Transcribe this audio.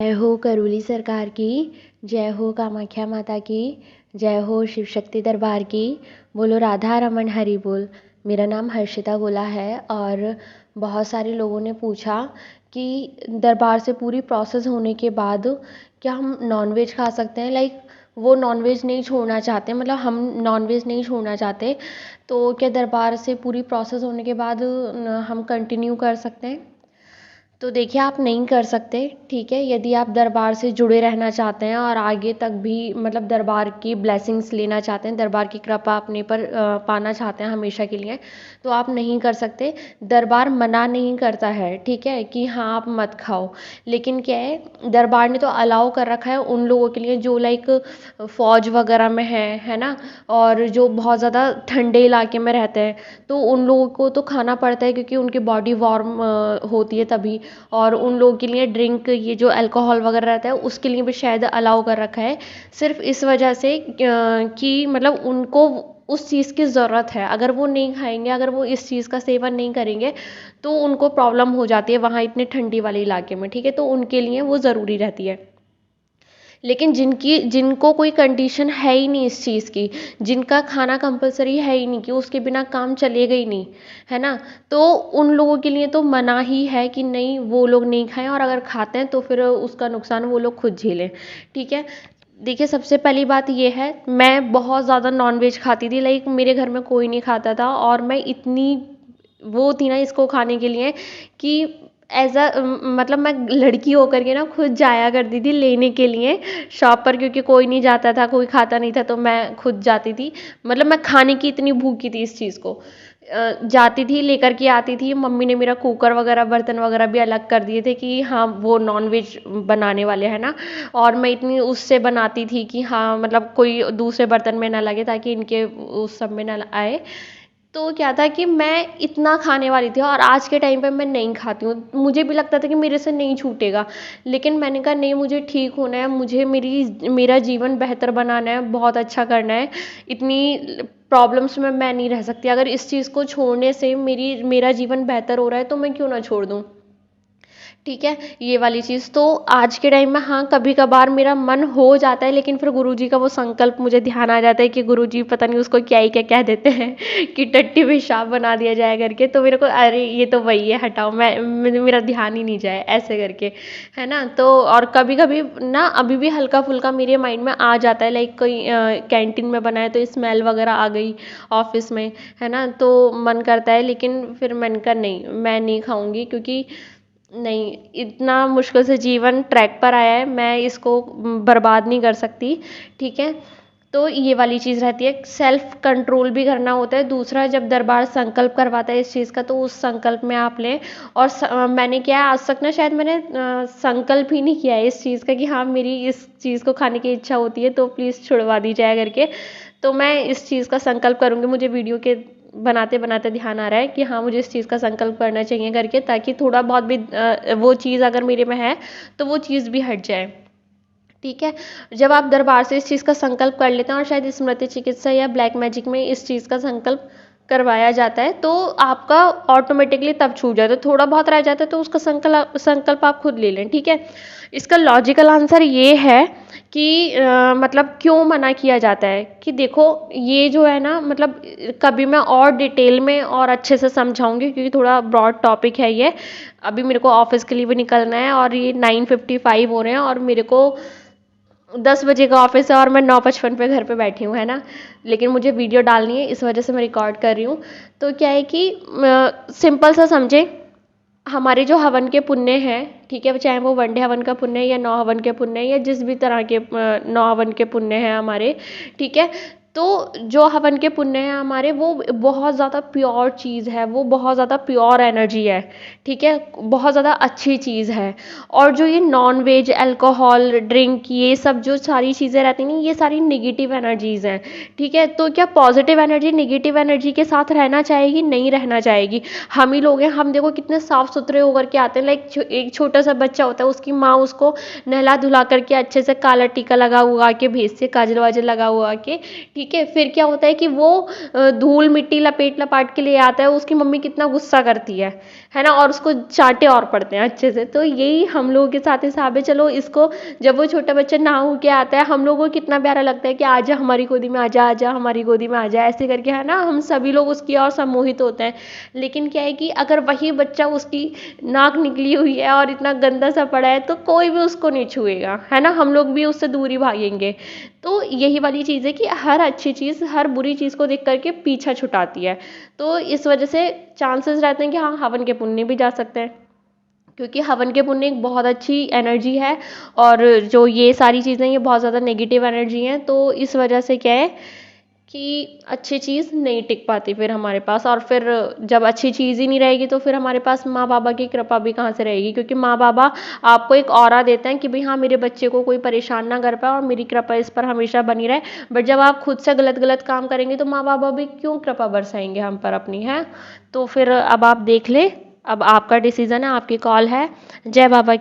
जय हो करोली सरकार की, जय हो कामाख्या माता की, जय हो शिव शक्ति दरबार की, बोलो राधा रमन हरि बोल। मेरा नाम हर्षिता गोला है और बहुत सारे लोगों ने पूछा कि दरबार से पूरी प्रोसेस होने के बाद क्या हम नॉनवेज खा सकते हैं। वो नॉनवेज नहीं छोड़ना चाहते, मतलब हम नॉनवेज नहीं छोड़ना चाहते, तो क्या दरबार से पूरी प्रोसेस होने के बाद हम कंटिन्यू कर सकते हैं। तो देखिए, आप नहीं कर सकते, ठीक है। यदि आप दरबार से जुड़े रहना चाहते हैं और आगे तक भी मतलब दरबार की ब्लेसिंग्स लेना चाहते हैं, दरबार की कृपा अपने पर पाना चाहते हैं हमेशा के लिए, तो आप नहीं कर सकते। दरबार मना नहीं करता है, ठीक है, कि हाँ आप मत खाओ, लेकिन क्या है, दरबार ने तो अलाउ कर रखा है उन लोगों के लिए जो फ़ौज वगैरह में है ना, और जो बहुत ज़्यादा ठंडे इलाके में रहते हैं, तो उन लोगों को तो खाना पड़ता है क्योंकि उनकी बॉडी वार्म होती है तभी। और उन लोगों के लिए ड्रिंक, ये जो अल्कोहल वगैरह रहता है, उसके लिए भी शायद अलाउ कर रखा है, सिर्फ इस वजह से कि मतलब उनको उस चीज़ की ज़रूरत है। अगर वो नहीं खाएंगे, अगर वो इस चीज़ का सेवन नहीं करेंगे, तो उनको प्रॉब्लम हो जाती है वहाँ इतने ठंडी वाले इलाके में, ठीक है, तो उनके लिए वो ज़रूरी रहती है। लेकिन जिनको कोई कंडीशन है ही नहीं इस चीज़ की, जिनका खाना कंपलसरी है ही नहीं कि उसके बिना काम चलेगा ही नहीं, है ना, तो उन लोगों के लिए तो मना ही है कि नहीं, वो लोग नहीं खाएं, और अगर खाते हैं तो फिर उसका नुकसान वो लोग खुद झेलें, ठीक है। देखिए, सबसे पहली बात ये है, मैं बहुत ज़्यादा नॉनवेज खाती थी, मेरे घर में कोई नहीं खाता था, और मैं इतनी वो थी ना इसको खाने के लिए कि मतलब मैं लड़की होकर के ना खुद जाया करती थी लेने के लिए शॉप पर, क्योंकि कोई नहीं जाता था, कोई खाता नहीं था, तो मैं खुद जाती थी। मतलब मैं खाने की इतनी भूखी थी इस चीज़ को, जाती थी, लेकर के आती थी। मम्मी ने मेरा कुकर वगैरह, बर्तन वगैरह भी अलग कर दिए थे कि हाँ वो नॉनवेज बनाने वाले हैं ना, और मैं इतनी उससे बनाती थी कि हाँ मतलब कोई दूसरे बर्तन में ना लगे, ताकि इनके उस सब में ना आए। तो क्या था कि मैं इतना खाने वाली थी, और आज के टाइम पे मैं नहीं खाती हूँ। मुझे भी लगता था कि मेरे से नहीं छूटेगा, लेकिन मैंने कहा नहीं, मुझे ठीक होना है, मुझे मेरा जीवन बेहतर बनाना है, बहुत अच्छा करना है। इतनी प्रॉब्लम्स में मैं नहीं रह सकती। अगर इस चीज़ को छोड़ने से मेरा जीवन बेहतर हो रहा है, तो मैं क्यों ना छोड़ दूँ, ठीक है, ये वाली चीज़। तो आज के टाइम में हाँ, कभी कभार मेरा मन हो जाता है, लेकिन फिर गुरुजी का वो संकल्प मुझे ध्यान आ जाता है कि गुरुजी पता नहीं उसको क्या ही क्या कह देते हैं कि टट्टी पेशाब बना दिया जाए करके, तो मेरे को अरे ये तो वही है, हटाओ, मेरा ध्यान ही नहीं जाए ऐसे करके, है ना। तो और कभी कभी ना अभी भी हल्का फुल्का मेरे माइंड में आ जाता है, कोई कैंटीन में बनाए तो स्मेल वगैरह आ गई ऑफिस में, है ना, तो मन करता है, लेकिन फिर मन का नहीं, मैं नहीं खाऊंगी, क्योंकि नहीं, इतना मुश्किल से जीवन ट्रैक पर आया है, मैं इसको बर्बाद नहीं कर सकती, ठीक है। तो ये वाली चीज़ रहती है, सेल्फ कंट्रोल भी करना होता है। दूसरा, जब दरबार संकल्प करवाता है इस चीज़ का, तो उस संकल्प में आप लें। और मैंने क्या है, आज तक ना शायद मैंने संकल्प ही नहीं किया है इस चीज़ का कि हाँ मेरी इस चीज़ को खाने की इच्छा होती है, तो प्लीज़ छुड़वा दी जाए करके। तो मैं इस चीज़ का संकल्प करूँगी। मुझे वीडियो के बनाते बनाते ध्यान आ रहा है कि हाँ मुझे इस चीज़ का संकल्प करना चाहिए करके, ताकि थोड़ा बहुत भी वो चीज़ अगर मेरे में है तो वो चीज़ भी हट जाए, ठीक है। जब आप दरबार से इस चीज़ का संकल्प कर लेते हैं, और शायद स्मृति चिकित्सा या ब्लैक मैजिक में इस चीज़ का संकल्प करवाया जाता है, तो आपका ऑटोमेटिकली तब छूट जाता है। थोड़ा बहुत रह जाता है तो उसका संकल्प आप खुद ले लें, ठीक है। इसका लॉजिकल आंसर ये है कि मतलब क्यों मना किया जाता है, कि देखो ये जो है ना, मतलब कभी मैं और डिटेल में और अच्छे से समझाऊंगी, क्योंकि थोड़ा ब्रॉड टॉपिक है ये। अभी मेरे को ऑफिस के लिए भी निकलना है, और ये 9:55 हो रहे हैं, और मेरे को 10 बजे का ऑफिस है, और मैं 9:55 पे घर पे बैठी हूँ, है ना। लेकिन मुझे वीडियो डालनी है, इस वजह से मैं रिकॉर्ड कर रही हूँ। तो क्या है कि सिंपल सा समझें, हमारे जो हवन के पुण्य हैं, ठीक है, चाहे वो वनडे हवन का पुण्य है या 9 हवन के पुण्य है, या जिस भी तरह के 9 हवन के पुण्य हैं हमारे, ठीक है। तो जो हवन के पुण्य हैं हमारे, वो बहुत ज़्यादा प्योर चीज़ है, वो बहुत ज़्यादा प्योर एनर्जी है, ठीक है, बहुत ज़्यादा अच्छी चीज़ है। और जो ये नॉन वेज, अल्कोहल, ड्रिंक, ये सब जो सारी चीज़ें रहती हैं, ये सारी निगेटिव एनर्जीज़ हैं, ठीक है। तो क्या पॉजिटिव एनर्जी निगेटिव एनर्जी के साथ रहना चाहेगी? नहीं रहना चाहेगी। हम ही लोग हैं, हम देखो कितने साफ सुथरे होकर के आते हैं। एक छोटा सा बच्चा होता है, उसकी माँ उसको नहला धुला करके अच्छे से काला टीका लगा हुआ के भेजती है, काजल वाजल लगा हुआ के, ठीक है, फिर क्या होता है कि वो धूल मिट्टी लपेट लपाट के ले आता है, उसकी मम्मी कितना गुस्सा करती है ना, और उसको चांटे और पड़ते हैं अच्छे से। तो यही हम लोगों के साथ हिसाब है। चलो इसको, जब वो छोटा बच्चा नहा के आता है, हम लोगों को कितना प्यारा लगता है कि आजा हमारी गोदी में, आजा आजा हमारी गोदी में आजा, ऐसे करके है ना, हम सभी लोग उसकी और सम्मोहित होते हैं। लेकिन क्या है कि अगर वही बच्चा, उसकी नाक निकली हुई है और इतना गंदा सा पड़ा है, तो कोई भी उसको नहीं छुएगा, है ना, हम लोग भी उससे दूरी भागेंगे। तो यही वाली चीज़ है कि हर अच्छी चीज़ हर बुरी चीज़ को देख करके पीछा छुटाती है। तो इस वजह से चांसेस रहते हैं कि हाँ, हवन के पुण्य भी जा सकते हैं, क्योंकि हवन के पुण्य एक बहुत अच्छी एनर्जी है। और जो ये सारी चीज़ें, ये बहुत ज़्यादा नेगेटिव एनर्जी हैं। तो इस वजह से क्या है कि अच्छी चीज़ नहीं टिक पाती फिर हमारे पास। और फिर जब अच्छी चीज़ ही नहीं रहेगी, तो फिर हमारे पास माँ बाबा की कृपा भी कहाँ से रहेगी, क्योंकि माँ बाबा आपको एक ऑरा देते हैं कि भाई हाँ, मेरे बच्चे को कोई परेशान ना कर पाए और मेरी कृपा इस पर हमेशा बनी रहे। बट जब आप खुद से गलत गलत काम करेंगे, तो माँ बाबा भी क्यों कृपा बरसाएंगे हम पर अपनी, है। तो फिर अब आप देख ले, अब आपका डिसीजन है, आपकी कॉल है। जय बाबा।